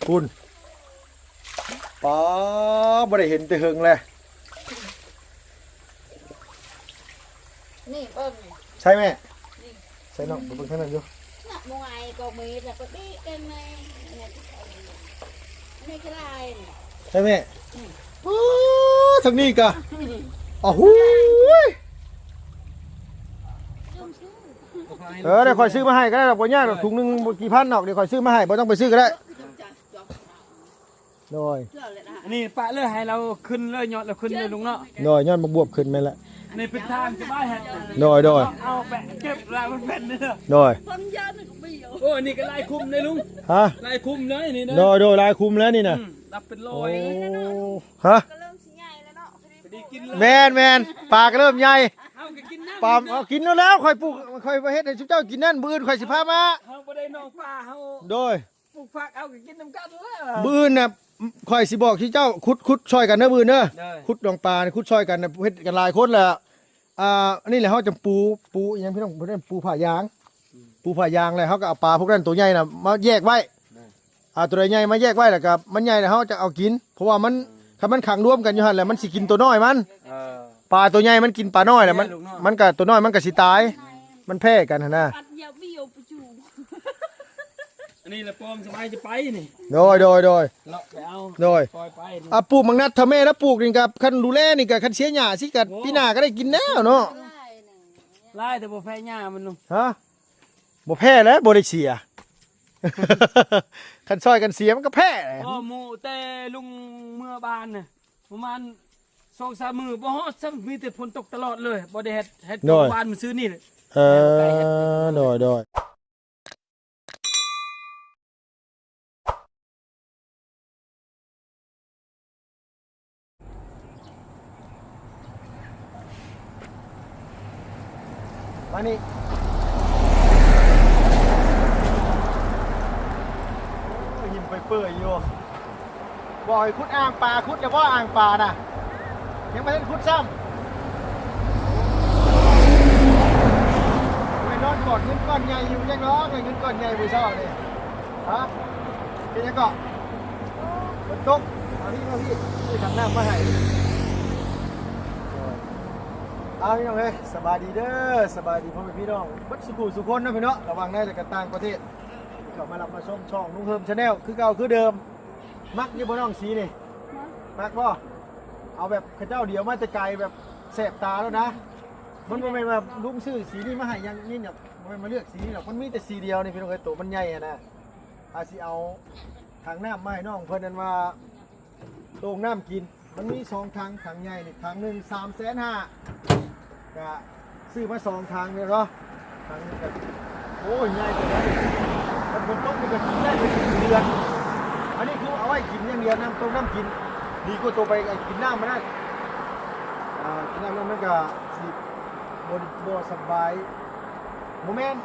คุณป๋าบ่ได้เห็นแต่เฮิงเลยนี่เบิ่งใช่ไหมใช่น้องเบิ่งข้างนั้นอยู่น่ะมวยก็มีแต่ก็ดีกันไหมนี่ก็ได้ใช่ไหมป๋าทางนี้กะอ้าวหูยเดี๋ยวคอยซื้อมาให้ก็ได้ดอกบ่ยากดอกถุงนึงกี่พันดอกเดี๋ยวคอยซื้อมาให้บ่ต้องไปซื้อก็ได้โดยอันนี้ปะเลยให้เราขึ้นเลยยอดเราขึ้นเลยลุงเนาะโดยย้อนมาบวบขึ้นแม่นละนี่เป็นทางจะบ้านแฮะโดยเอาแปะเก็บลายมันเป็นเด้อโดยโอ้นี่ก็ลายคุมเลยลุงฮะลายคุมเลยนี่นะโดยลายคุมแล้วนี่น่ะรับเป็นร้อยฮะแมนปลาก็เริ่มใหญ่ปลาเอากินแล้วค่อยปลูกค่อยไปเฮ็ดให้ชุบเจ้ากินนั่นมื้ออื่นค่อยสิพามาเฮาบ่ได้น้องปลาเฮาโดยปลูกผักเอากินน้ำกันแล้วมื้ออื่นน่ะค่อยสิบอกที่เจ้าขุดช่วยกันเด้อมื้ออื่นเด้อขุดดองปลาขุดช่วยกันน่ะเฮ็ดกันหลายคนแหละอันนี้แหละเฮาจะปูอีหยังพี่น้องเพิ่นปูผ่ายางแล้วเฮาก็เอาปลาพวกนั้นตัวใหญ่น่ะมาแยกไว้ตัวใหญ่มาแยกไว้แล้วก็มันใหญ่แล้วเฮาจะเอากินเพราะว่ามันถ้ามันขังรวมกันอยู่หั่นแหละมันสิกินตัวน้อยมันปลาตัวใหญ่มันกินปลาน้อยแหละมันก็ตัวน้อยมันก็สิตายมันแพ้กันหั่นน่ะอันนี้แหละปอมสบายจะไปนี่โดยเลาะไปเอาโดยปล่อยไปปลูกมังนัดถ้าแม่นะปลูกนี่กับคันดูแลนี่กับคันเสียหญ้าสิกับพี่นาก็ได้กินแล้วเนาะไล่แต่บ่แพ้หญ้ามันลุงฮะบ่แพ้แล้วบ่ได้เสียคันซอยกันเสียมันก็แพ้อ๋อหมู่แต่ลุงเมื่อบานน่ะประมาณ2-3 มื้อบ่ฮอดซ้ำมีแต่ฝนตกตลอดเลยบ่ได้เฮ็ดบ้านมันซื้อนี่โดยมานี่ยิ้มไปเปื่อยอยู่บ่อยคุดอ่างปลาคุดแล้วว่าอ่างปลาน่ะยังไม่ได้คุดซ้ำไปนอนกอดเงินก้อนใหญ่อยู่ยังร้องเลยเงินก้อนใหญ่บุษราเนี่ยฮะเป็นยังเกาะฝนตกมาพี่นี่ทำหน้ามาให้เอาพี่น้องเฮ้ยสบายดีเด้อสบายดีพ่อแม่พี่น้องบัดสุขุสุคนนะพี่น้องระวังได้จากต่างประเทศเข้ามารับมาชมช่องลุงเฮิมชาแนลคือเก่าคือเดิมมักยี่บ่น้องสีนี่มักบ่เอาแบบข้าเจ้าเดียวมาแต่ไกลแบบแสบตาแล้วนะมันไม่มาลุงซื้อสีนี้มาให้ยังนี่เนี่ยไม่มาเลือกสีหรอกมันมีแต่สีเดียวนี่พี่น้องเอ้ยตัวมันใหญ่นะอาสิเอาทางน้ำมาให้น้องเพิ่นนั้นว่าโด่งน้ำกินมันมี2ถังใหญ่นี่ถังนึง350,000ก็ซื้อมา2ถังเนี่ยเนาะถังนึงก็โอ้ยใหญ่กว่านั้นมันคนต้มมันก็กินได้เป็นเดือนอันนี้คือเอาไว้กินอย่างเดียวน้ำต้มน้ำกินดีกว่าตัวไปกินน้ำมาได้กินน้ำแล้วมันก็สิบ่สบายโมเมนต์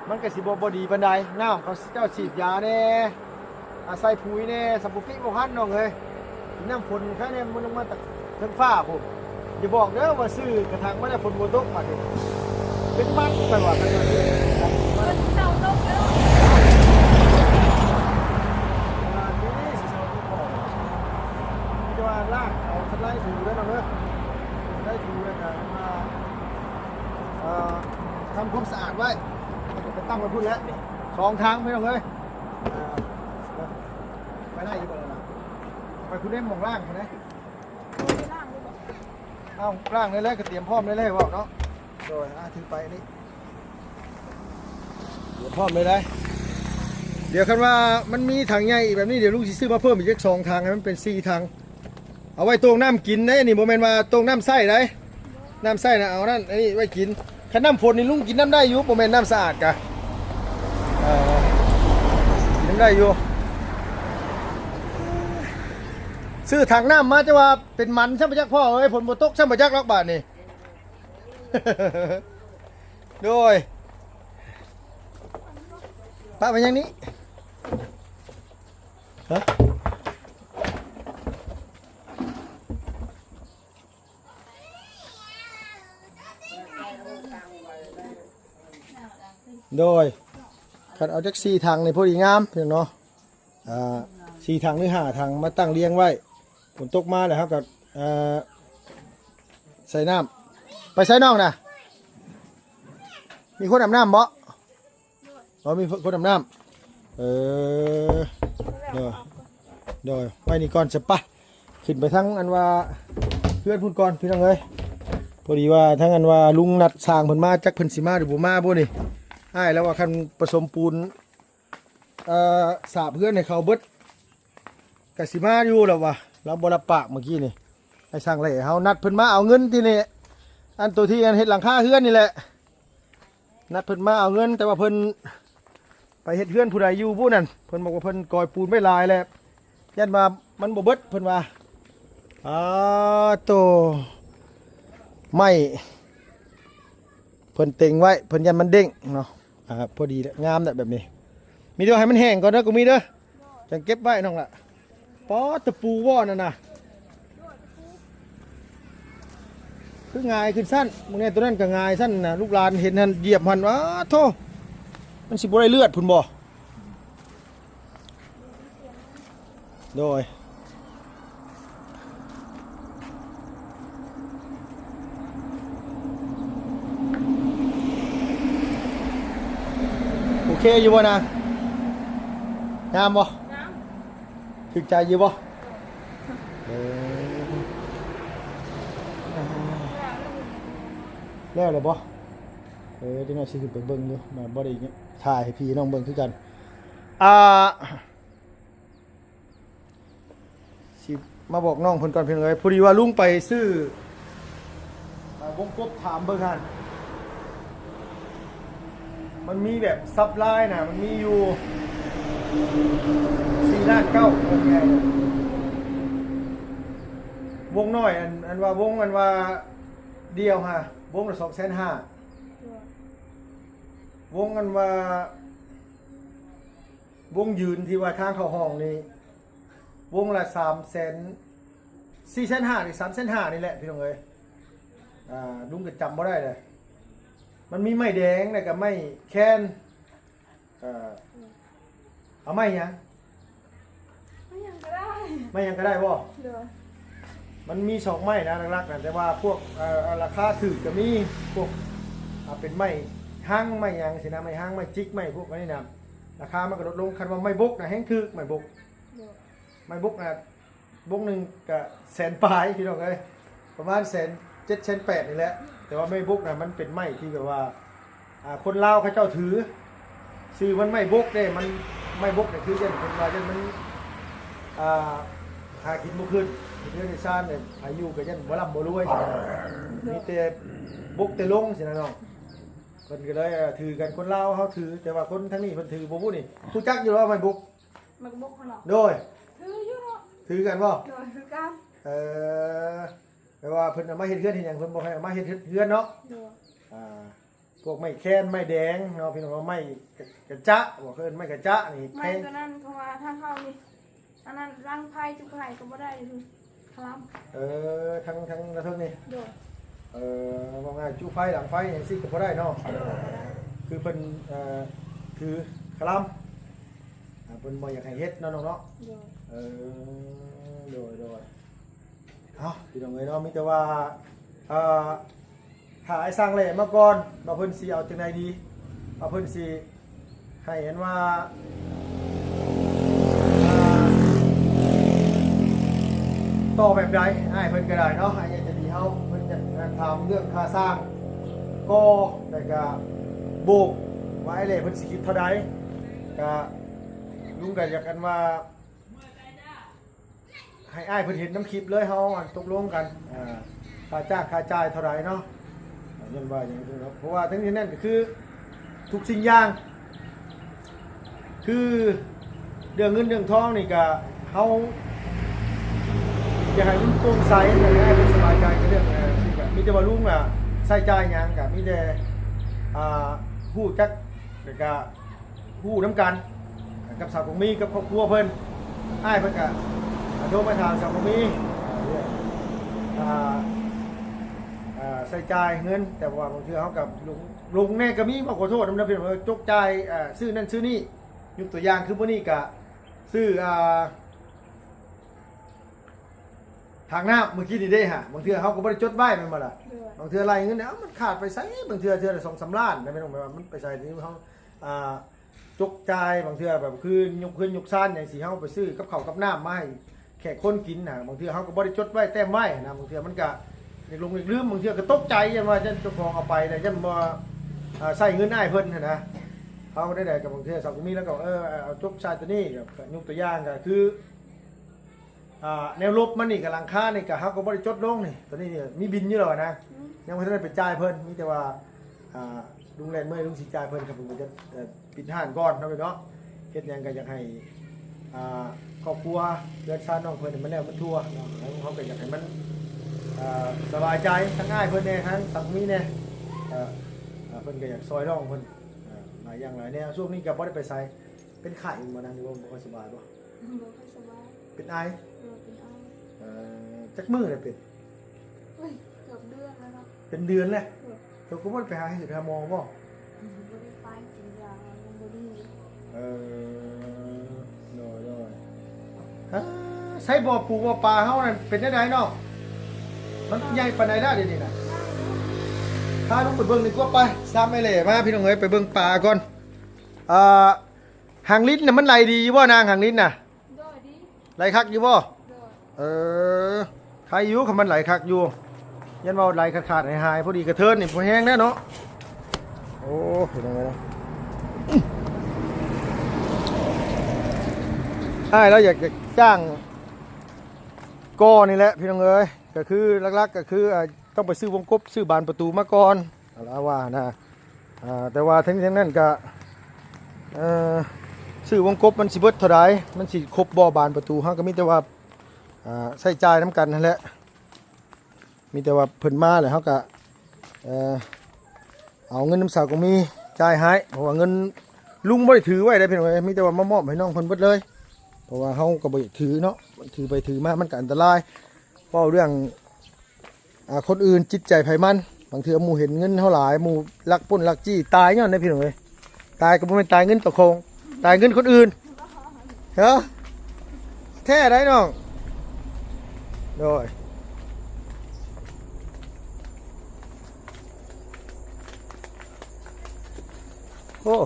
มันก็สิบ่ดีปานใดน้ำเขาเจ้าฉีดยาแน่ใส่ปุ๋ยแน่สัมปุปิบ่ทันน้องเอ้ยกินน้ำฝนแค่นี้มันลงมาจากเทิงฟ้าพุ่นอย่าบอกเด้อว่าซื้อกระถางมาได้ฝนบ่ตกมาดิเป็นมันไปว่ากันมันเศร้าตกแล้วว่าลากเอาสไลด์ถูได้หรอเนอะสไลด์ถูเลยนะมาทำความสะอาดไว้จะตั้งมาพูดแล้ว2ทางไม่ต้องเลยไปได้อยู่ก่อนเลยล่ะไปคุณเล่นมองล่างใช่ไหมเอาล่างเลยแล้วก็เตรียมพร้อมเลยเลยบอกเนาะโดยถือไปนี่เตรียมพร้อมเลยได้เดี๋ยวคันว่ามันมีถังใหญ่แบบนี้เดี๋ยวลูกซื้อมาเพิ่มอีก2ทางให้มันเป็น4ทางเอาไว้ตรงน้ำกินได้นี่โมเมนต์มาตรงน้ำไส้ได้น้ำไส้นะเอานั่นนี่ไว้กินถ้าน้ำฝนนี่ลุงกินน้ำได้อยู่โมเมนต์น้ำสะอาดกะกินได้อยู่ซื้อถังน้ำมาจะว่าเป็นมันช่างประจักษ์พ่อเอ้ยผลบตกช่างประจักษ์ล็อกบาทนี่โดยป้าเป็นอย่างนี้ฮะโดยขัดเอาแจ็คซี่ทางในพอดีงามเพียงเนาะ 4ถังหรือ5ถังมาตั้งเรียงไว้ฝนตกมาแล้วครับก็ใส่น้ำไปใส่น้องนะมีคนอาบน้ำบ่มีคนอาบน้ำเดี๋ยวไปนี่ก่อนจะไปขึ้นไปทั้งอันว่าเพื่อนพูดก่อนพี่น้องเอ้ยพอดีว่าทั้งอันว่าลุงนัดสร้างเพิ่นมาจักเพิ่นสิมาหรือบ่มาบ่นี่อ้ายแล้วว่าคันผสมปูนสาบเพื่อนให้เขาเบิดกสิมาอยู่แล้ววะเราบ่รับปากเมื่อกี้นี่ให้สร้างไรเฮานัดเพิ่นมาเอาเงินที่นี่อันตัวที่อันเฮ็ดหลังคาเฮือนนี่แหละนัดเพิ่นมาเอาเงินแต่ว่าเพิ่นไปเฮ็ดเฮือนผู้ใดอยู่ผู้นั้นเพิ่นบอกว่าเพิ่นก่อยปูนไม่ลายแล้วยันว่ามันบ่เบิดเพิ่นว่าโตไม่เพิ่นเต็งไว้เพิ่นยันมันเด้งเนาะพอดีแล้วงามแบบนี้มีเดี๋ยวให้มันแห้งก่อนเด้อกูมีเด้อจังเก็บไว้น้องล่ะป๊อตะปูว่อนั่นน่ะคือง่ายขึ้นสั้นมึงเนี่ยตัวนั้นก็ง่ายสั้นนะลูกหลานเห็นนั่นเหยียบหันโธ่มันสิบ่ได้เลือดพุ่นบ่โดยโอเคอยู่บ่นะงามบ่ถึกใจอยู่บ่แล้วเลยบ่จังได๋สิขึ้นไปเบิ่งอยู่มาบ่ได้ถ่ายให้พี่น้องเบิ่งคือกันสิมาบอกน้องเพิ่นก่อนเพิ่นเลยพอดีว่าลุงไปซื้อวงกบถามเบิ่งหั่นมันมีแบบซับไลน์น่ะมันมีอยู่4.9 ล้านวงใหญ่วงน้อยอันว่าวงอันว่าเดียวฮะวงละ250,000วงอันว่าวงยืนที่ว่าทางเข้าห้องนี่วงละ450,000หรือ350,000นี่แหละพี่น้องเอ้ยลุงก็จำบ่ได้เลยมันมีไม้แดงแล้วก็ไม้แคนเอาไม้หยังไม่หยังก็ได้บ่มันมี2ไม้นะหลักๆนะแต่ว่าพวกราคาถูกก็มีพวกเป็นไม้ห้างไม้หยังสินะไม้ห้างไม้จิกไม้พวกนี้นะราคามันก็ลดลงคันว่าไม้บกนะแห้งถูกไม้บกนะบกนึงก็แสนปลายพี่น้องเอ้ยประมาณ1,700,000 นี่แหละแต่ว่าไม้บกนะมันเป็นไม้ที่แบบว่าคนลาวเขาเจ้าถือซื้อมันไม้บกเด้มันไม้บกเนี่ยคือจังเป็นว่าจังมันหากินบ่ขึ้นเรื่องในซ่านเนี่ยอายุก็ยันบ่ร่ำบ่รวยมีแต่บกแต่ลงสินะน้องเพิ่นก็เลยถือกันคนลาวเฮาถือแต่ว่าคนทั้งนี้เพิ่นถือบ่ฮู้นี่ฮู้จักอยู่ว่าไม้บกมันก็บกเขาเนาะโดยถืออยู่เนาะถือกันบ่โดยคือกันแปลว่าเพิ่นเอามาเฮ็ดเฮือนเฮ็ดหยังเพิ่นบ่ให้เอามาเฮ็ดเฮือนเนาะโดยพวกไม้แคนไม้แดงเนาะพี่น้องว่าไม้กระจะบ่เพิ่นไม้กระจะนี่ไม้ตัวนั้นเพราะว่าถ้าเข้านี่อันนั้นรังไผ่จุกไผ่ก็บ่ได้คือคลำทั้งระทึกนี่โดยว่าง่ายจุไฟหลังไฟอย่างซี่ก็บ่ได้เนาะคือเพิ่นคือคลำเพิ่นบ่อยากให้เฮ็ดเนาะน้องเนาะโดยพี่น้องเอ้ยเนาะมีแต่ว่าถ้าไอ้สร้างแหล่มาก่อนว่าเพิ่นสิเอาจังไดดีว่าเพิ่นสิให้เห็นว่าต่อแบบใดให้เพิ่นก็ได้เนาะให้จะดีเฮาเพิ่นจะทำเรื่องค่าสร้างก็แต่ก็โบกว่าไอ้แหล่เพิ่นสิคิดเท่าใดก็ลุงก็อยากกันว่าให้อ้ายเพิ่นเห็นน้ำคลิปเลยเฮาตกลงกันค่าจ้างค่าจ่ายเท่าใดเนาะยันว่าอย่างนี้ครับเพราะว่าทั้งนี้นั่นก็คือทุกสิ่งอย่างคือเรื่องเงินเรื่องทองนี่ก็เฮาอยากให้มันโปร่งใสอยากให้เป็นสบายใจกับเรื่องนี่ก็มีแต่ว่าลุงน่ะใส่ใจหยังก็มีแต่ฮู้จักแล้วก็ฮู้นำกันกับสาวของมีกับครอบครัวเพิ่นอ้ายเพิ่นก็โทรมาถามสาวของมีใส่ใจเงินแต่ว่าบางทีเขากับลุงแน่ก็มีบอกขอโทษนะเพื่อนว่าจกใจซื้อนั่นซื้อนี่ยกตัวอย่างคือพวกนี้กะ ซื้อทางน้ำเมื่อกี้นี่ได้ฮะบางเทื่อเขาก็บ่ได้จดไว้แม่นบ่ล่ะ เดือด บางเทื่ออะไรเงี้ยเนี่ยมันขาดไปไสบางเทื่อละ2-3 ล้านได้ไม่ต้องไปว่ามันไปใส่ที่เขาจกจ่ายบางเทื่อแบบคือยกขึ้นยกซ่านอย่างสิเฮาไปซื้อกับข้าวกับน้ำมาให้แขกคนกินน่ะบางเทื่อเฮาก็บ่ได้จดไว้แต้มไว้นะบางเทื่อมันก็เด็กลงอีกลืมบางเทื่อก็ตกใจยันว่าจะเจ้าของเอาไปแต่ยันบ่ใส่เงินอ้ายเพิ่นน่ะนะเฮาได้กับบางเทื่อสักมีแล้วก็เอาจกชายตัวนี้ก็ยกตัวอย่างก็คือแนวลบมันนี่กับหลังคานี่ก็เฮาก็บ่ได้จดลงนี่ตัวนี้นี่มีบินอยู่แล้วนะยังบ่ทันได้ไปจ่ายเพิ่นมีแต่ว่าลุงแลนเมื่อยลุงสิจ่ายเพิ่นครับผมก็จะปิดห้านก่อนเนาะเนาะเฮ็ดหยังก็อยากให้ครอบครัวเดือนชาติน้องเพิ่นนี่มันแล้วมันทั่วเนาะแล้วเขาก็อยากให้มันสบายใจทั้งง่ายเพิ่นแน่ทั้งสังมีแน่เพิ่นก็อยากซอยน้องเพิ่นหลายอย่างหลายแนวช่วงนี้ก็บ่ได้ไปไสเป็นไข้บ่นะหรือว่าบ่ค่อยสบายบ่ บ่ค่อยสบาย เป็นไอ เป็นไอ จักมื้อเลยเป็น เฮ้ยเกือบเดือนแล้วเนาะ เป็นเดือนแล้ว เกือบ เราก็บ่ได้ไปหาหาหมอบ่ บ่ได้ไปกินยายังบ่ดี น้อยใช้บ่อปูบ่อปลาเฮานั่นเป็นจังไดเนาะมันใหญ่ปานใดได้เดี๋ยวนี้น่ะพาลงไปเบิ่งดีกว่าไปซ้ำไอ้เหล่มาพี่น้องเอ้ยไปเบิ่งปลาก่อนหางลิ้นน่ะมันไหลดีอยู่บ่นางหางลิ้นน่ะ โดยดี ไหลคักอยู่บ่ โดย ใครอยู่คำมันไหลคักอยู่ยันว่าไหลขาดๆหายๆพอดีกระเทินนี่พอแห้งแน่เนาะโอ้เป็นยังไงนะแล้วอยากจะจ้างก้อนี่แหละพี่น้องเอ้ยก็คือลักๆก็คือต้องไปซื้อวงกบซื้อบานประตูมาก่อนอะไรว่านะแต่ว่าทั้งนั้นก็ซื้อวงกบมันสิเบิดเท่าไรมันสิครบบ่อบานประตูเฮาก็มีแต่ว่าใส่จ่ายน้ำกันนั่นแหละมีแต่ว่าเพิ่นมาเลยเฮาก็เอาเงินน้ำสาวก็มีจ่ายให้เพราะว่าเงินลุงบ่ได้ถือไว้ได้พี่น้องเอ้ยมีแต่ว่ามามอบให้น้องเพิ่นเบิดเลยเพราะว่าเฮาก็บ่อยากถือเนาะถือไปถือมามันก็อันตรายเพราะเรื่องคนอื่นจิตใจไผมันบางเทื่อหมู่เห็นเงินเฮาหลายหมู่ลักปล้นลักจี้ตายย้อนได้พี่น้องเอ้ยตายก็บ่แม่นตายเงินตะโคงตายเงินคนอื่นเหรอแท้ได้น้องโดยโอ้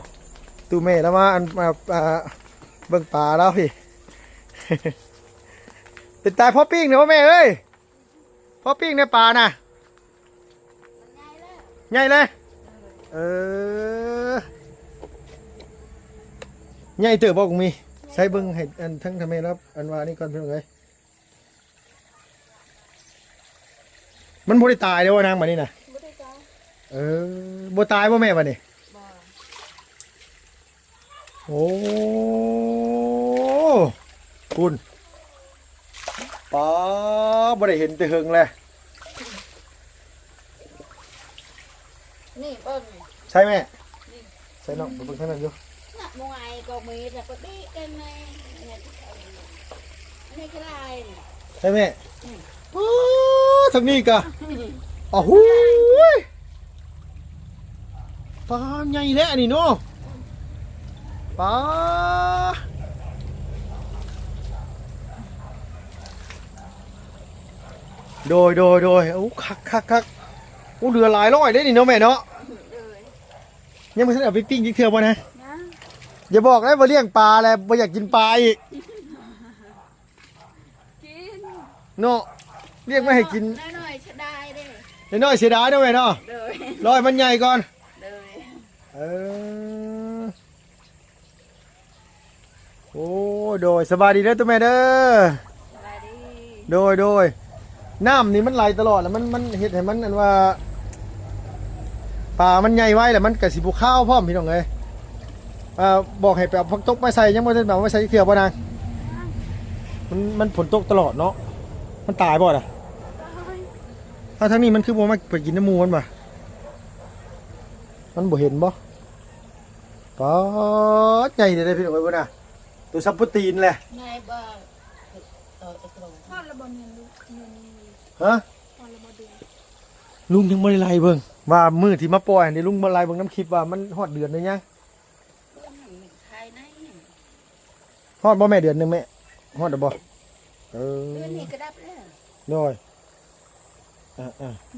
ตูเม่แล้วมาเบิ่งปลาแล้วพี่ เป็นตายพ่อปิ้งเนี่ยพ่อแม่เอ้ยพ่อปิ้งในปลาน่ะใหญ่เลยใหญ่เติบบอกมีใช้เบิ่งให้อันทั้งทำไมแล้วอันว่านี่ก่อนเพื่อนเลยมันบ่ได้ตายเด้ว่านางมานี่น่ะ บ่ได้จ้า บ่ตายบ่แม่บัดนี้ บ่ โอ้คุณป้าบ่ได้เห็นแต่เฮิงเลย นี่เบิ่ง ใช่ไหมใช่น้องไปเบิ่งทางนั้นอยู่ น่ะมงไอ้กอกมีแต่ก็ดีกันในนี่ก็ได้ ใช่ไหมป้าทางนี้กะอ้าวหูยป้าใหญ่แล้วอันนี้เนาะป้าโดยโอ้คักโอ้เรือหลายร้อยได้นี่เนาะแม่เนาะ เลย ยังไม่ทันเอาไปปิ้งยิ่งเถื่อบ่นะ นะ อย่าบอกนะว่าเลี้ยงปลาแล้วบ่อยากกินปลาอีก กิน เนาะเลี้ยงไม่ให้กิน น้อยๆจะได้เด้ น้อยๆเสียดายด้วยเนาะ เลย รอยมันใหญ่ก่อน เลย โอ้โดยสบายดีเด้อตัวแม่เด้อ สบายดี โดยน้ำนี่มันไหลตลอดแล้วมันเฮ็ดให้มันอันว่าปลามันใหญ่ไว้แล้วมันกระสิบุข้าวพร้อมพี่น้องเอ้ยบอกให้ไปเอาผักตบมาใส่ยังบ่ทันแบบว่าใส่เถื่อบ่นางมันฝนตกตลอดเนาะมันตายบ่ล่ะ ตาย ทางนี้มันคือบ่มาไปกินน้ำหมูมันบ่มันบ่เห็นบ่ปอดใหญ่เลยพี่น้องเอ้ยบ่น่ะตัวซับโปรตีนแหละ นายบ่ตะกรง ทอดระบเงินลูกเงิน ฮะ ทอดระบเดือน ลุงยังบ่ได้ไล่เบิ่งว่ามื้อที่มาปล่อยนี่ลุงบ่ไล่เบิ่งน้ำคลิปว่ามันฮอดเดือนหรือยัง เพื่อนหนึ่งไทยไหน ฮอดบ่แม่เดือนหนึงแม่ฮอดบ่เอ เดือน อ นี้ก็ดับแล้ว โน้อยอ่า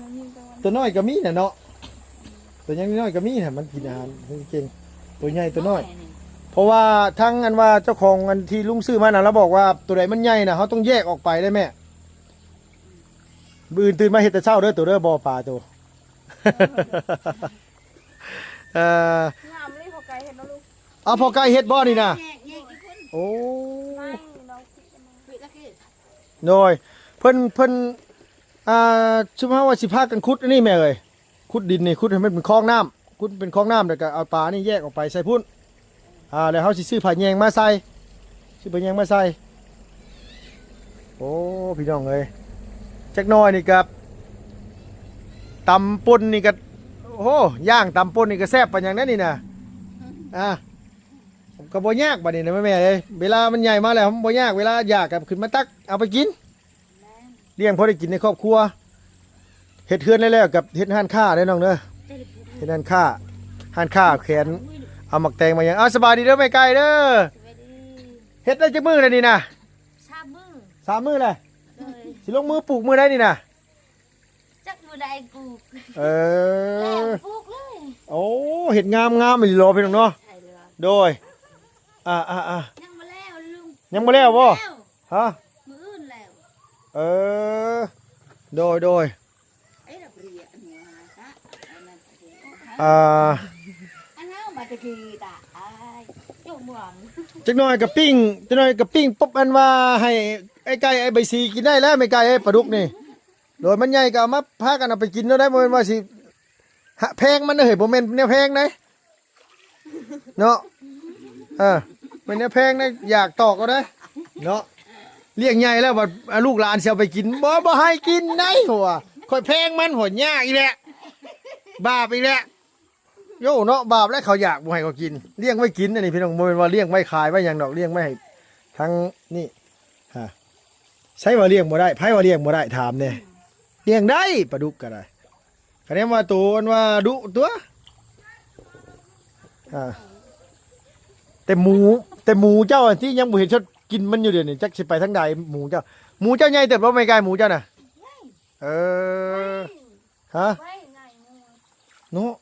น้องยิงตะวัน ตัวน้อยก็มีน่ะเนาะตัวยังน้อยก็มีน่ะมันกินอาหารเก่งตัวใหญ่ตัวน้อย เพราะว่าทั้งอันว่าเจ้าของอันที่ลุงซื้อมาน่ะเราบอกว่าตัวใดมันใหญ่น่ะเขาต้องแยกออกไปได้แม่มื้ออื่นตื่นมาเฮ็ดแต่เช้าเด้อตัวเด้อบ่ปลาตัว เอ่อง ามเลยพอไกลเห็นแล้วลูก เอาพอใกล้เฮ็ดบ่นี่น่ะ แยกอีกคน โอ้ ไม่น้องคิดกันมา คุยตะกี้ น้อยเพิ่นชุมเฮาว่าสิพากันขุดอันนี้แม่เอ้ยขุดดินนี่ขุดให้มันเป็นคลองน้ำขุดเป็นคลองน้ำแล้วก็เอาปลานี่แยกออกไปใส่พุ่นแล้วเฮาสิซื้อผ้าแยงมาใส่ซื้อผ้าแยงมาใส่โอ้พี่น้องเอ้ยจักหน้อยนี่ก็ตำป่นนี่ก็โอ้ย่างตำป่นนี่ก็แซ่บปานหยังนั้นนี่น่ะก็บ่ยากบัดนี้นะแม่เอ้ยเวลามันใหญ่มาแล้วมันบ่ยากเวลาอยากก็ขึ้นมาตักเอาไปกินเลี้ยงพอได้กินในครอบครัวเฮ็ดเฮือนแล้วกับเฮ็ดห้านค้าเด้อน้องเด้อเฮ็ดห้านค้าแขนเอาหมักแตงมาหยังสบายดีเด้อแม่ไก่เด้อ สวัสดี เฮ็ดได้จักมื้อแล้วนี่น่ะ ชามือ 3 มื้อแล้ว เลย สิลงมือปลูกมื้อใดนี่น่ะ จักมือใดกู เอ แล้ว อ ปลูกเลย โอ้เฮ็ดงามๆอีหลีพี่น้องเนาะ ใช่เลย โดยอ่า ยังมาแล้วลุง ยังบ่แล้วบ่ แล้ว ฮะ มืออื่นแล้ว เออโดย ไอ้ระเบียอันนี้ฮะอันนั้นตะกี้ อันนั้นมาตะกี้ตาไอ้จุ่มหวัง จักหน่อยกับปิ้งปุ๊บอันว่าให้ไอ้ไก่ไอ้ใบสีกินได้แล้วไม่ไก่ไอ้ปลาดุกนี่โดยมันใหญ่ก็เอามาพากันเอาไปกินแล้วได้บ่แม่นว่าสิแพงมันเด้อเฮ้ยบ่แม่นแนวแพงได้เนาะเป็นแนวแพงได้อยากตอกก็ได้เนาะเลี้ยงใหญ่แล้วว่าลูกหลานสิเอาไปกินบ่ให้กินได้หัวค่อยแพงมันหัวยากอีแหละบาปอีกแล้วโย่เนาะบาปแล้วเขาอยากบ่ให้เขากินเลี้ยงไว้กินอันนี้พี่น้องบ่แม่นว่าเลี้ยงไว้ขายไว้หยังดอกเลี้ยงไว้ให้ทั้งนี่ใช่ว่าเลี้ยงบ่ได้ไผว่าเลี้ยงบ่ได้ถามเนี่ยเลี้ยงได้ปลาดุกก็ได้คะแนนว่าตัวมันว่าดุตัวแต่หมูเจ้าที่ยังบ่เห็นชดกินมันอยู่เดี๋ยวนี้จักสิไปทางใดหมูเจ้าใหญ่เติบบ่ไม่ไกลหมูเจ้าน่ะฮะ ไว้ไงงู เนาะ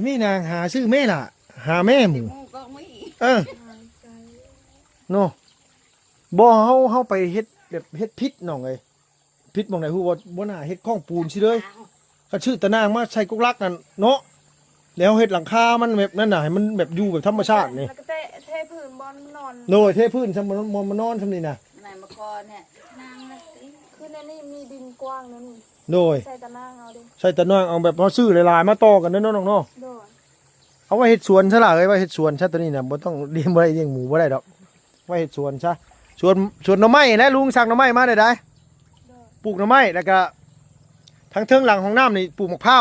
ไม่นางหาชื่อแม่ล่ะหาแม่หมู หมูก็ไม่ หายใจ เนาะบ่เฮาไปเฮ็ดแบบเฮ็ดพิษน้องเอ้ยพิษหม่องไหนฮู้บ่น่าเฮ็ดข้องปูนสิเลยเขาชื่อตะนางมาใส่กุกลักนั่นเนาะแล้วเฮ็ดหลังคามันแบบนั่นน่ะให้มันแบบอยู่แบบธรรมชาตินี่ แล้วก็เทพื้นบอลนอน โดยเทพื้นซะมันนอนซำนี่น่ะ นายมากรเนี่ยนางนะสิ คือในนี่มีดินกว้างนะนี่ โดย ใส่ตะนางเอาดิ ใส่ตะนางเอาแบบเฮาซื้อหลายๆมาต่อกันเด้อเนาะน้องเนาะ โดด เอาไว้เฮ็ดสวนซะล่ะเอ้ยไว้เฮ็ดสวนซะตัวนี้น่ะบ่ต้องเลี้ยงบ่ได้เลี้ยงหมูบ่ได้ดอกไว้เฮ็ดสวนซะสวนหน่อไม้นะลุงสั่งหน่อไม้มาได้ โดด ปลูกหน่อไม้แล้วก็ทั้งเทิงหลังของน้ำนี่ปลูกมะพร้า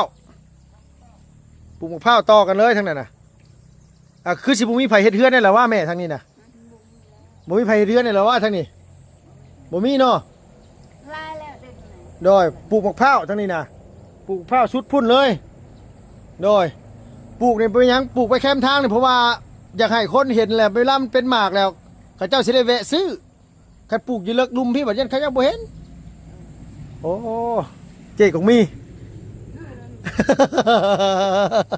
วต่อกันเลยทั้งนั้นน่ะคือสิบ่มีไผเฮ็ดเฮือนได้แหละว่าแม่ทางนี้น่ะบ่มีไผเฮ็ดเฮือนได้แล้วว่าทางนี้บ่มีเนาะ ลายแล้วเด็กไหน โดยปลูกมะพร้าวทางนี้น่ะปลูกมะพร้าวสุดพุ่นเลยโดยปลูกนี่เป็นหยังปลูกไปแคมทางนี่เพราะว่าอยากให้คนเห็นแหละเวลามันเป็นหมากแล้วเขาเจ้าสิได้แวะซื้อคันปลูกอยู่เลิกลุมพี่บัดยันเขาเจ้าบ่เห็นโอ้เจ๊ของมี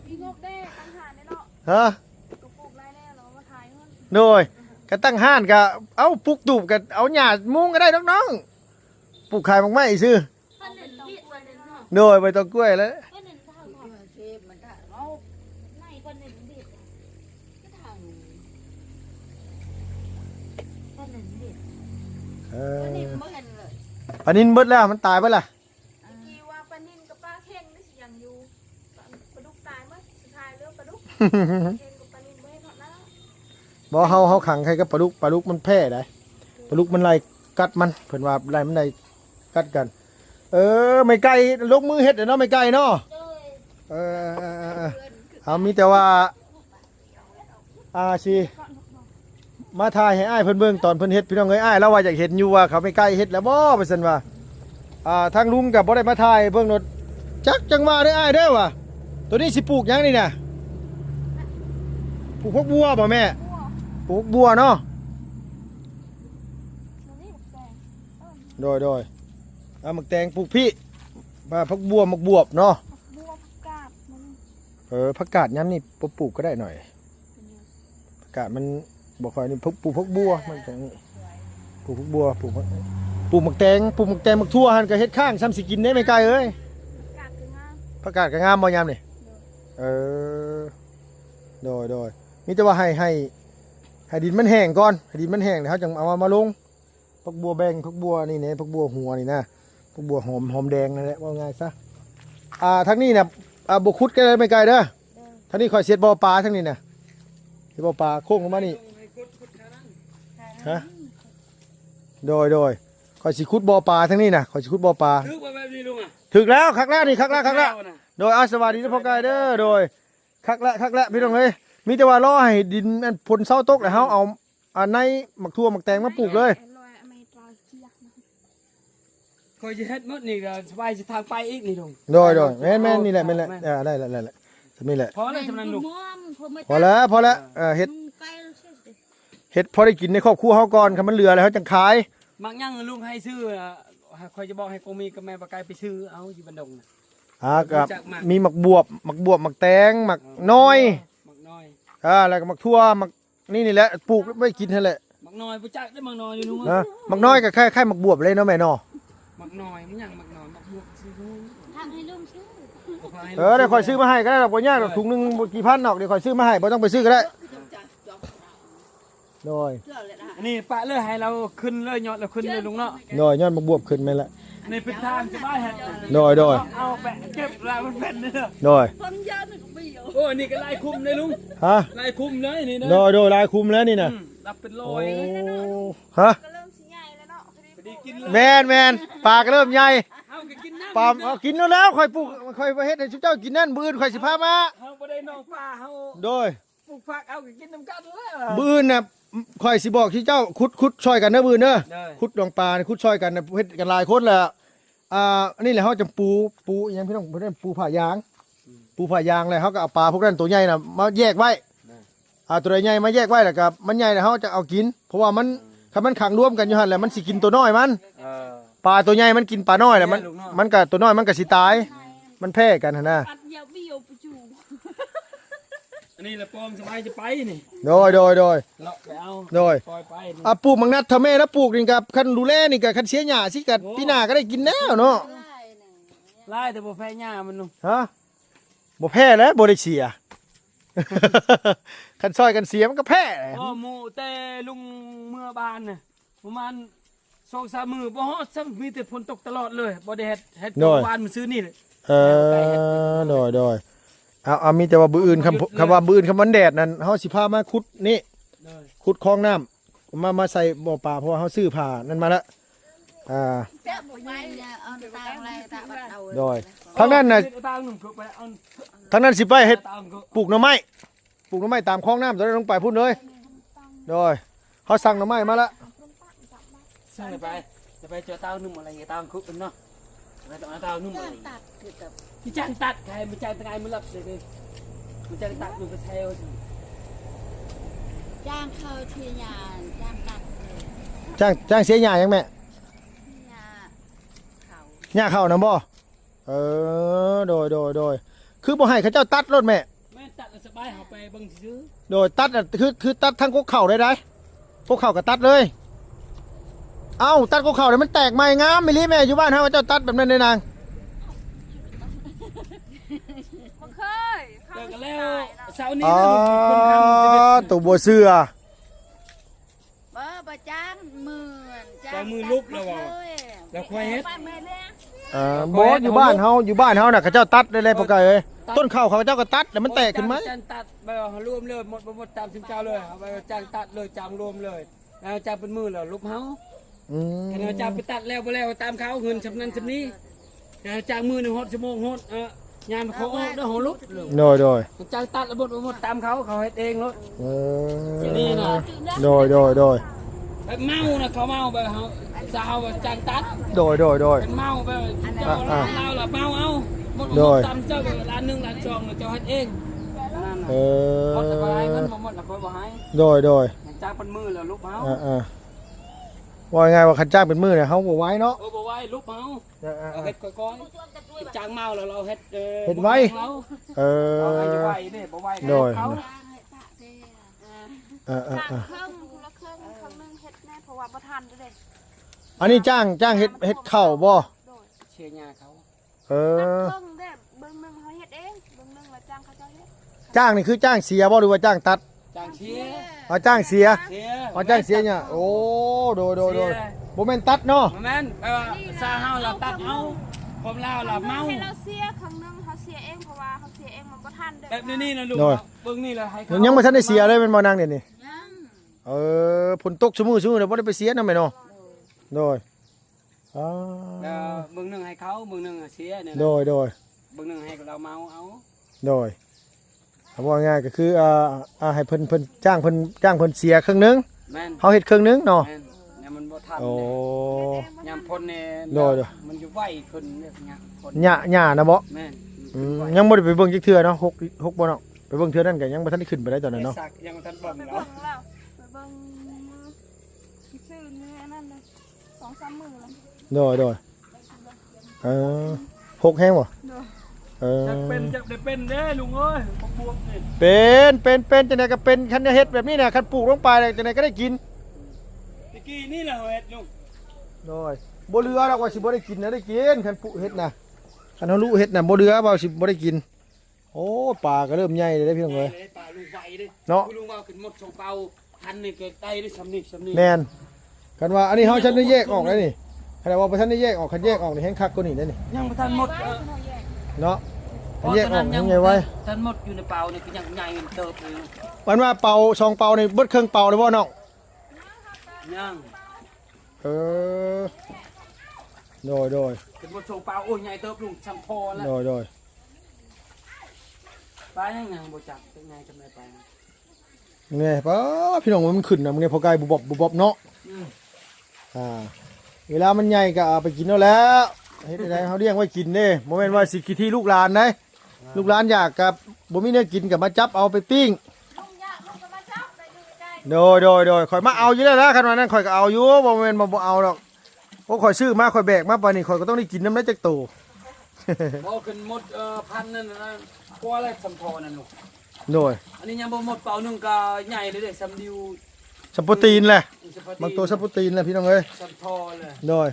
มีงบได้ตั้งหาแน่เนาะ ฮะ กูปลูกไรแน่เนาะมาถ่ายมัน โดยก็ตั้งห้านก็เอาปลูกตูบก็เอาหญ้ามุงก็ได้น้องๆปลูกขายมักไม้ซื้อ คนหนึ่งพี่คนหนึ่งเนาะ โดยใบตองกล้วยแล้ว คนหนึ่งทางเชฟมันก็เอาไม่คนหนึ่งเด็ดก็ทางคนหนึ่งเด็ดคนหนึ่งไม่เห็นเลย ปลานินเบิดแล้วมันตายไปละ กี่ว่าปลานินกับปลาเข่งนี่สิยังอยู่ปลาดุกตายมั้ยสุดท้ายเรื่องปลาดุกเข่งกับปลานินไม่เท่านั้น บ่เฮาขังใครก็ปลาดุกมันแพ้ได้ปลาดุกมันไล่กัดมันเพิ่นว่าไล่มันไล่กัดกัน ไม่ไกลลกมือเฮ็ดเนาะไม่ไกลเนาะ โดย เอามีแต่ว่าสิมาถ่ายให้อ้ายเพิ่นเบิ่งตอนเพิ่นเฮ็ดพี่น้องเอ้ยอ้ายเราว่าอยากเห็นอยู่ว่าเขาไม่ไกลเฮ็ดแล้วบ่ว่าซั่นว่าทางลุงก็บ่ได้มาถ่ายเบิ่งรถจักจังว่าเด้ออ้ายเด้อว่ะตัวนี้สิปลูกหยังนี่น่ะปลูกพวกบัวบ่แม่ปลูกบัวเนาะ โดยเอาหมักแตงปลูกพี่ผักบัวหมักบวบเนาะ บัวผักกาดมัน ผักกาดย้ำนี่ปลูกก็ได้หน่อยผักกาดมันบอกค่อยนี่ปลูกผักบัวมันจะนี่ปลูกผักบัวปลูกหมักแตงหมักทั่วหันก็เฮ็ดข้างซ้ำสิกินได้ไม่ไกลเอ้ย กาดคืองาม ผักกาดก็งามบ่ยามนี่โดยมีแต่ว่าให้ดินมันแห้งก่อนให้ดินมันแห้งแล้วเขาจึงเอามาลงผักบัวแบงผักบัวนี่เนี่ยผักบัวหัวนี่นะผักบัวหอมแดงนั่นแหละว่าง่ายซะทางนี้น่ะบ่ขุดกันไม่ไกลเด้อทางนี้ค่อยเสียดบ่อปลาทางนี้น่ะที่บ่อปลาโค้งลงมานี่ฮะโดยค่อยสิขุดบ่อปลาทางนี้น่ะค่อยสิขุดบ่อปลา ถึกไปแบบนี้ลุงอ่ะ ถึกแล้วคักแล้วนี่คักแล้วโดยสวัสดีทุกพ่อกายเด้อโดยคักแล้วพี่น้องเอ้ยมีแต่ว่ารอให้ดินมันผลเศร้าตกแล้วเฮาเอาในหมักทั่วหมักแตงมาปลูกเลย คอยจะเฮ็ดหมดนี่ก็สบายจะทางไปอีกนี่ลุง โดยแม่นนี่แหละได้นี่แหละ พอแล้วสำนันลุง พอแล้วเฮ็ดพอได้กินในครอบครัวเฮาก่อนคันมันเหลือแล้วเฮาจังขาย มักยังลุงให้ซื้อคอยจะบอกให้โกมีกับแม่ปากไก่ไปซื้อเอาอยู่บันดงน่ะ กับมีหมักบวบหมักแตงหมักน้อย หมักน้อย แล้วก็หมักทั่วหมักนี่แหละปลูกไว้กินนั่นแหละ หมักน้อยบ่จักได้หมักน้อยอยู่ลุง นะหมักน้อยก็คล้ายหมักบวบเลยเนาะแม่เนาะ หมักน้อยมันยังหมักน้อยหมักบวกซื้อลุง ทำให้ลุงชื่อ เดี๋ยวคอยซื้อมาให้ก็ได้ดอกบ่ยากดอกถุงนึงบ่กี่พันดอกเดี๋ยวคอยซื้อมาให้บ่ต้องไปซื้อก็ได้โดย อันนี้ปะเลยให้เราขึ้นเลยยอดเราขึ้นเลยลุงเนาะ ยอดหมักบวบขึ้นแม่นละ ในเป็นทางสบายฮะ โดย เอาแปะเก็บลายมันเป็นเด้อ โดย คนเยอะหนึ่งปี โอ้นี่ก็ลายคุมเลยลุง ฮะ ลายคุมเลยนี่นะ โดยลายคุมแล้วนี่น่ะ รับเป็นโล โอ้ ย ฮะ ก็เริ่มสิใหญ่แล้วเนาะพอดี พอดีกินเลย แม่นปลาก็เริ่มใหญ่ เอาก็กินน้ำ ปลาเอากินแล้วค่อยปลูกค่อยไปเฮ็ดให้ชุบเจ้ากินนั่นมื้ออื่นค่อยสิพามา เฮาบ่ได้น้องปลาเฮา โดย ปลูกผักเอาก็กินน้ำกันเลย มื้ออื่นน่ะค่อยสิบอกที่เจ้าขุดช่วยกันเด้อมื้ออื่นเด้อ ได้ ขุดดองปลาขุดช่วยกันน่ะเฮ็ดกันหลายคนแหละนี่แหละเฮาจะปูอิหยังพี่น้องเพิ่นปูผ่ายางแล้วเฮาก็เอาปลาพวกนั้นตัวใหญ่น่ะมาแยกไว้ตัวใหญ่มาแยกไว้แล้วก็มันใหญ่แล้วเฮาจะเอากินเพราะว่ามันถ้ามันขังรวมกันอยู่หั่นแหละมันสิกินตัวน้อยมันปลาตัวใหญ่มันกินปลาน้อยแหละมันก็ตัวน้อยมันก็สิตายมันแพ้กันหั่นน่ะ ปัดยาวเบี้ยวไปจู อันนี้แหละปอมสบายจะไปนี่ โดย เลาะไปเอา โดย ปล่อยไปนี่ ปลูกมังนัดทำแม่แล้วปลูกนี่กับคันดูแลนี่กับคันเสียหญ้าสิกับพี่นาก็ได้กินแล้วเนาะ ไล่แต่บ่แพ้หญ้ามันลุง ฮะบ่แพ้แล้วบ่ได้เสีย คันซอยกันเสียมันก็แพ้ พ่อหมู่แต่ลุงเมื่อบ้านน่ะประมาณ2-3 มื้อบ่ฮอดซ้ำมีแต่ฝนตกตลอดเลยบ่ได้เฮ็ดบ้านมันซื้อนี่เลย โดยเอามีแต่ว่าบื้ออื่นคำว่าบื้ออื่นคำว่าแดดนั่นเฮาสิพามาขุดนี่ เลย ขุดคลองน้ำมาใส่บ่อปลาเพราะว่าเฮาซื้อผ้านั่นมาแล้วแซ่บไปเนี่ยเอาตาอะไรตาบัดเอา โดยทางนั้นน่ะ ตามหนุ่มก็ไปเอา ทางนั้นสิไปเฮ็ด ตามก็ ปลูกหน่อไม้ตามคลองน้ำตอนนั้นลงไปพุ่นเลยโดยเขาสั่งหน่อไม้มาแล้ว ใช่ไปจะไปเจอเต้านุ่มอะไรเงี้ยเต้าคุกเนาะไปต่อเต้านุ่มอะไร ตัดคือกับ พี่จ้างตัดใครพี่จ้างตะไงมันรับเลยพี่จ้างตัดดูกระเทลสิ จ้างเข้าเชียร์ยานจ้างตัด จ้างเสียหญ้ายังแม่ ยาเขา หญ้าเข้านะบ่โดยคือบ่ให้เขาเจ้าตัดรถแม่ แม่ตัดสบายเอาไปบังซื้อ โดยตัดคือตัดทั้งกกเข่าได้พวกเข่าก็ตัดเลยเอ้าตัดกกเข่าเนี่ยมันแตกใหม่งามไม่รีแม่อยู่บ้านเฮาเจ้าตัดแบบนั้นเลยนาง บ่เคย เลิกกันแล้วเสาร์นี้ อ๋อ นะคนทำ ตัวบัวเสือ บ่จ้างหมื่น จ้างมือลุกแล้วว่าแล้วค่อยเฮ็ด ป้าแม่เลี้ยง บ่อยู่บ้านเฮาน่ะเขาเจ้าตัดเลยพวกเอ้ยต้นข้าวเขาเจ้าก็ตัดแล้วมันแตกขึ้นไหม จ้างตัดไปรวมเลยหมดตามสิบเจ้าเลยเอาไปจ้างตัดเลยจ้างรวมเลยแล้วจ้างเป็นมือแล้วลุกเฮา แค่จ้างไปตัดแล้วไปแล้วตามเขาเงินชำนั้นชำนี้แต่จ้างมือหนึ่งหดชั่วโมงหดงานเขาออกแล้วหัวลุกเลย โดย จ้างตัดแล้วหมดตามเขาเฮ็ดเองเลย นี่ นะ โดย แบบเมานะเขาเมาแบบเขาสาวจ้างตัด โดย เป็นเมาแบบเจ้าเราละเมาเอาหมดตามเจ้าร้านหนึ่งร้านสองเจ้าเฮ็ดเองนั่นน่ะหมดแต่บ่ให้เงินหมดละคนบ่ให้ โดย จ้างเป็นมือแล้วลุกเมา โอ้ ว่าไงว่าคันจ้างเป็นมื้อเนี่ยเฮาบ่ไหวเนาะ โอ้บ่ไหวลุกเมา เออ เอาเฮ็ดก้อยๆจางเมาแล้วเราเฮ็ด เฮ็ดไว้ เรา เอ เอาให้จะไหว อ นี่บ่ไหว โดย เขา จ้างให้ปะเด้อ เออ จ้างเครื่องคนละเครื่องเครื่องนึงเฮ็ดแน่เพราะว่าบ่ทันเด้อ อันนี้จ้างเฮ็ดข้าวบ่ โดย เชียร์ยาเขา เอ จ้าง อ เครื่องเด้อเบิ่งนึงเขาเฮ็ดเองเบิ่งนึงว่าจ้างเขาเจ้าเฮ็ด จ้างนี่คือจ้างเสียบ่หรือว่าจ้างตัด จางเชียร์ เอาจ้างเสีย เชียร์ เอาจ้างเสียเนี่ยโอ้โดยบ่แม่นตัดเนาะ บ่แม่นแปลว่าซาเฮาเราตัดเอาความลาวเราเมา ให้เราเสียครั้งนึงเขาเสียเองเพราะว่าเขาเสียเองมันบ่ทันเด้อ แบบนี้นะลูกเบิ่งนี่แหละให้เขา ยังบ่ทันได้เสียเลยแม่นบ่นางเดี๋ยวนี้ ยัง เออฝนตกซุมื้อๆเดี๋ยวบ่ได้ไปเสียนำแม่เนาะโดยอ๋อ เบิ่งหนึงให้เขาเบิ่งหนึงเสียเนี่ย โดย เบิ่งหนึงให้เราเมาเอา เอาว่าง่ายก็คือให้เพิ่นจ้างเพิ่นเสียครึ่งนึง แม่น เฮาเฮ็ดครึ่งนึงเนาะ แม่นเนี่ยมันบ่ทัน โอ้ ยามพ่นเนี่ย โดย มันจะไหวขึ้นเนี่ยยามพ่น หญ้านะบ่ แม่น ยังบ่ได้ไปเบิ่งจักเทื่อเนาะ6บ่เนาะไปเบิ่งเทื่อนั้นก็ยังบ่ทันได้ขึ้นไปได้ตอนนั้นเนาะ สักยังบ่ทันเบิ่ง ไป แล้ เบิ่ ว งแล้วไปเบิ่งซื้อเนื้อนั่นเลย2-3มื้อแล้ว โดยเออ6แฮงบ่ โดย เออ จักได้เป็นเด้ลุงเอ้ยพวกบวกนี่ เป็นจังได๋ก็เป็นคันเฮ็ดแบบนี้น่ะคันปลูกลงไปจังได๋ก็ได้กิน ตะกี้นี่แหละเฮ็ดลุง โดยบ่เหลือดอกว่าสิบ่ได้กินนะได้กินคันปลูกเฮ็ดน่ะคันเฮารู้เฮ็ดน่ะบ่เหลือว่าสิบ่ได้กินโอ้ปลาก็เริ่มใหญ่เลยเด้อพี่น้องเอ้ย ปลาลุงไหวเด้ เนาะ ลุงว่าขึ้นหมด2เป่าพันนี่ก็ได้ได้สำนี่ แม่นคันว่าอันนี้เฮาฉันได้แยกออกแล้วนี่คันว่าบ่ทันได้แยกออกคันแยกออกนี่แฮงคักกว่านี้เด้อนี่ ยังบ่ทันหมด เนาะคันแยกออกยังไงไว้ ทันหมดอยู่ในเป่านี่ก็ยังใหญ่เติบเลย วันว่าเป่าซองเป่านี่เบิดเครื่องเป่าเลยบ่น้อง ยัง เออโดย ขึ้นหมด2เป่าโอ้ยใหญ่เติบลุงช่างพอแล้ว โดย ปลายังบ่จับเป็นไงจำได้ไป นี่ป้าพี่น้องมันขึ้นนะมึงเนี่ยพอไกลบุบเนาะ อืม เวลามันใหญ่ก็เอาไปกินเอาแล้วเฮ็ดได้เขาเลี้ยงไว้กินเด้บ่แม่นว่าสิกินที่ลูกหลานนะลูกหลานอยากกับบ่มีเนื้อกินก็มาจับเอาไปปิ้ง ลุงยะลุงก็มาจับได้อยู่ใกล้ โดยข่อยมาเอาอยู่แล้วนะคันว่านั้นข่อยก็เอาอยู่บ่แม่นบ่เอาดอกโอ้ข่อยซื้อมาข่อยแบกมาปานนี้ข่อยก็ต้องได้กินน้ำได้จักโต บ่ขึ้นหมดพันนั่นนะกว่าอะไรสำพอนั่นลูก โดย อันนี้ยังบ่หมดเป่าหนึงก็ใหญ่เลยเด้สำดิว สปโปรตีนแหละ สปา บางตัวสปโปรตีนแหละพี่น้องเอ้ย สำพอเลย โดย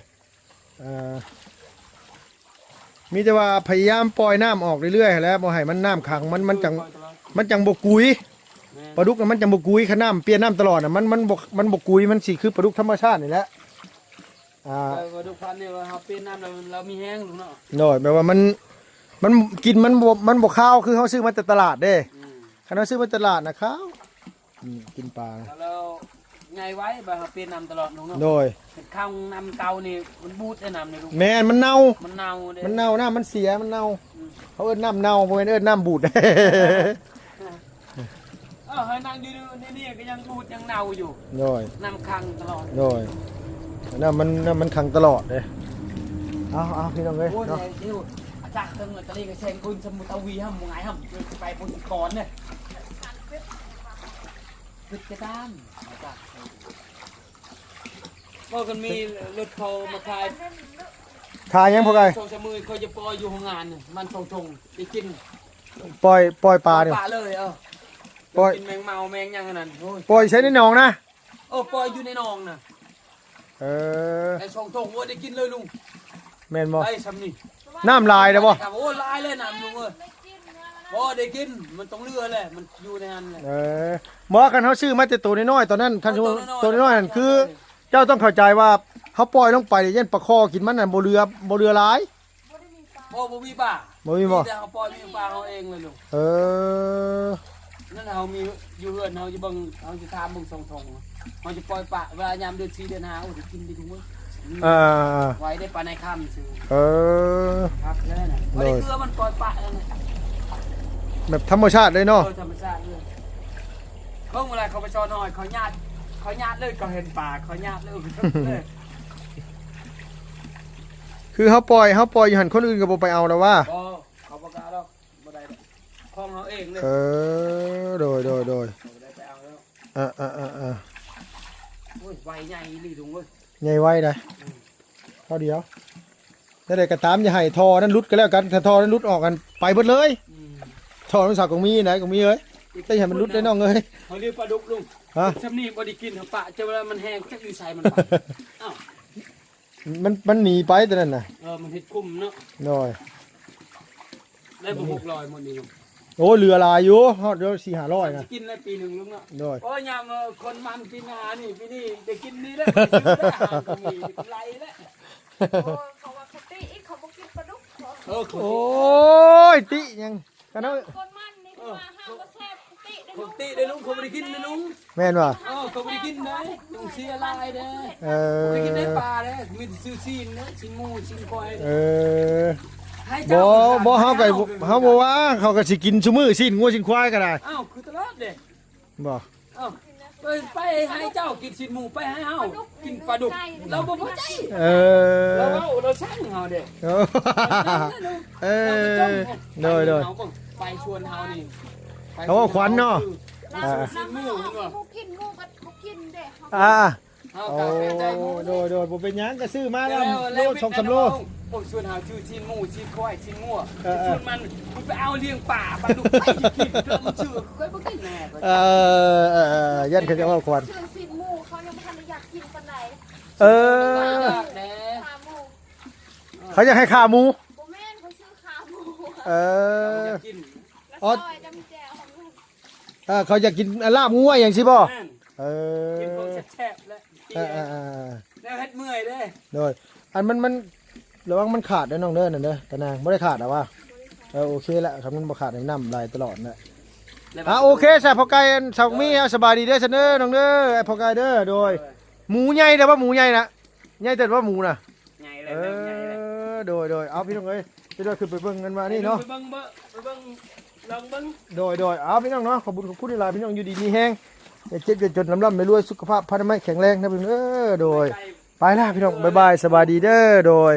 มีแต่ว่าพยายามปล่อยน้ำออกเรื่อยๆแล้วบ่ให้มันน้ำขังมันจังบ่กุยปลาดุกน่ะมันจังบ่กุยคันน้ำเปลี่ยนน้ำตลอดน่ะมันบ่กุยมันสิคือปลาดุกธรรมชาตินี่แหละกระดูกพันเนี่ยว่าเฮาเป็นน้ำเรามีแห้งลูกเนาะ โดยแปลว่ามันกินมันบ่ข้าวคือเฮาซื้อมาแต่ตลาดเด้คันเฮาซื้อมาตลาดน่ะข้าวกินปลา แล้วไงไว้บ่เฮาเป็นน้ำตลอดลูกเนาะ โดย เป็นข้าวน้ำเก่านี่มันบูดได้น้ำนี่ลูก แม่นมันเน่า มันเน่าเด้ มันเน่าน้ำมันเสียมันเน่าเขาเอิ้นน้ำเน่าบ่แม่นเอิ้นน้ำบูด ให้นั่งอยู่นี่ก็ยังบูดยังเน่าอยู่ โดย น้ำคังตลอด โดยน้ำมันขังตลอดเลยเอาพี่น้องเอ้ย โอ้ย เนาะ เดี๋ยวอาจารย์ตึงตะลีก็แซงคุณสมุทรวีห้ามหงายห้ามไปปุถุกรเนี่ยปิดกระดานก็กันมีรถเขามาขาย ทายังพอไก โซชมือเขาจะปล่อยอยู่โรงงานมันทงไปกิน ปล่อยปลาเนี่ย ปลาเลยปล่อย กินแมงเมาแมงยังขนาดโอ้ย ปล่อยใช้ในหนองนะ ปล่อยอยู่ในหนองน่ะ เออ ไอ้ทงว่าได้กินเลยลุง แม่นบ่ ไอ้ซ้ำนี่ น้ำลายนะบ่ โอ้ลายเลยน้ำลุงบ่ได้กินมันต้องเลือเลยมันอยู่ในนั้นเลย เออบ่คันเขาซื้อมาแต่ตัวน้อยๆตอนนั้นคันตัวน้อยๆนั่นคือ เจ้าต้องเข้าใจว่าเขาปล่อยลงไปเย็นปลาคอกินมันน่ะบ่เรือหลาย บ่มีป่า บ่มีบ่ แต่เขาปล่อยมีป่าเขาเองเลยลุง เออ นั่นเขามีอยู่เฮือนเขาจะเบิ่งเขาจะทามเบิ่งทงเขาจะปล่อยป่าเวลายามเดือน4เดือน5โอ้ยกินดีทุกมื้อ ไว้ได้ปลาในค่ำซื้อ เออ ครับเลยนะวันนี้เกลือมันปล่อยปลาเลย แบบธรรมชาติเลยเนาะ ธรรมชาติเลยเพิ่งเวลาเขาไปชอนหน่อยเขาญาติเลยก็เห็นปลาเขาญาติเลยเลย คือเขาปล่อยอยู่หันคนอื่นก็บ่ไปเอาแล้วว่า พอเขาประกาศแล้วบ่ได้คล้องเขาเองเลย เออโดย บ่ได้ไปเอาแล้ว อุ้ย ไวใหญ่นี่ถุงเว้ย ใหญ่ไว้ได้เท่าเดียวถ้าได้กระตามอย่าให้ทอนั้นรุดก็แล้วกันถ้าทอนั้นรุดออกกันไปเบิดเลย อืม ทอมันสักของมีไหนของมีเอ้ยแต่อย่ามันรุดได้น้องเอ้ย เขาเรียกปลาดุกลุง ฮะ ชำนี่บ่ได้กินเขาปะเจ้าเวลามันแห้งจักอยู่ใส่มันไปอ้าว มันหนีไปแต่นั่นน่ะ มันเฮ็ดคุ้มเนาะ หน่อย ได้บ่600หมดนี่ลุง โอ้เรือลายอยู่ฮอดเดี๋ยว400-500นะ กินได้ปีหนึงลุงเนาะ หน่อย โอ้ยยามคนมันปีหน้านี่ปีนี้ได้กินนี่แล้วได้ซื้อได้อาหารก็มีกำไรแล้ว เขาว่าเขาตีอีกเขาบอกกินปลาดุกเขา โอ้ยติยังกันเนาะ คนมันนี่คือว่าห้ามว่าแซ่บตีได้ ปกติได้ลุงเขาบ่ได้กินได้ลุง แม่นว่ะ เขาบ่ได้กินได้ลุงเสียลายเด้ เอ บ่ได้กินได้ อ ปลาเด้มีแต่ซื้อซีนเด้ชิ้นหมูชิ้นควาย เออ ให้ บ่ เจ้า บ่เฮาก็เฮาบ่ว่าเขาก็สิกินซุมื้อสิ้นงัวสิ้นควายก็ได้ อ้าวคือตลอดเด้ บ่ อ้าวไปให้เจ้ากินชิ้นหมูไปให้เฮากินปลาดุกเราบ่พอใจ เออ เราสั่งเฮาเด้ เออโดย ไปชวนเฮานี่ เขาว่าขวัญเนาะ น้ำมันเขากินงูก็เขากินเด้เขา อ่า เฮา โอ้ กาแฟใจหมู โดยบ่เป็นหยังก็ซื้อมาแล้ว แล้ โล ว 2-3โล ผมชวนเฮาชื่อชิ้นหมูชิ้นควายชิ้นงัว เออ ชวนมันไปเอาเลี้ยงป่าปลาดุกไปกินเพื่อมันชื่อค่อยบ่ได้แน่ ยันเขาจะว่าขวัญ ชื่อสินหมูเขายังไม่ทันได้อยากกินปานใด เออ แน่ ขาหมู เขาจะให้ขาหมู โบแม่นเขาชื่อขาหมู เออ กิน แล้วซอยจำแจวของลูก เขาจะกินลาบงัวอย่างสิบ่ แม่น เอ กินพวก อ แซ่บๆและ แล้วเฮ็ดเมื่อยเด้ โดยอันมันระวังมันขาดเด้อน้องเด้อนั่นเด้อตะนางบ่ได้ขาดหรอวะโอเคละครับมันบ่ขาดให้น้ำไหลตลอดนะโอเคใส่พอไก่สาวมีสบายดีเด้อเสนอน้องเด้อไอ้พอไก่เด้อโดยหมูใหญ่แต่ว่าหมูใหญ่นะใหญ่แต่ว่าหมูน่ะ ใหญ่เลยใหญ่เลย โดยเอาพี่น้องเอ้ยพี่น้องขึ้นไปเบิ่งกันมานี่เนาะ ไปเบิ่งไปเบิ่งลองเบิ่ง โดยเอาพี่น้องเนาะขอบคุณหลายพี่น้องอยู่ดีมีแห้งอย่าเจ็บอย่าจนลำไม่รวยสุขภาพพระนามัยแข็งแรงนะพี่น้องโดยไปแล้วพี่น้องบ๊ายบายสบายดีเด้อโดย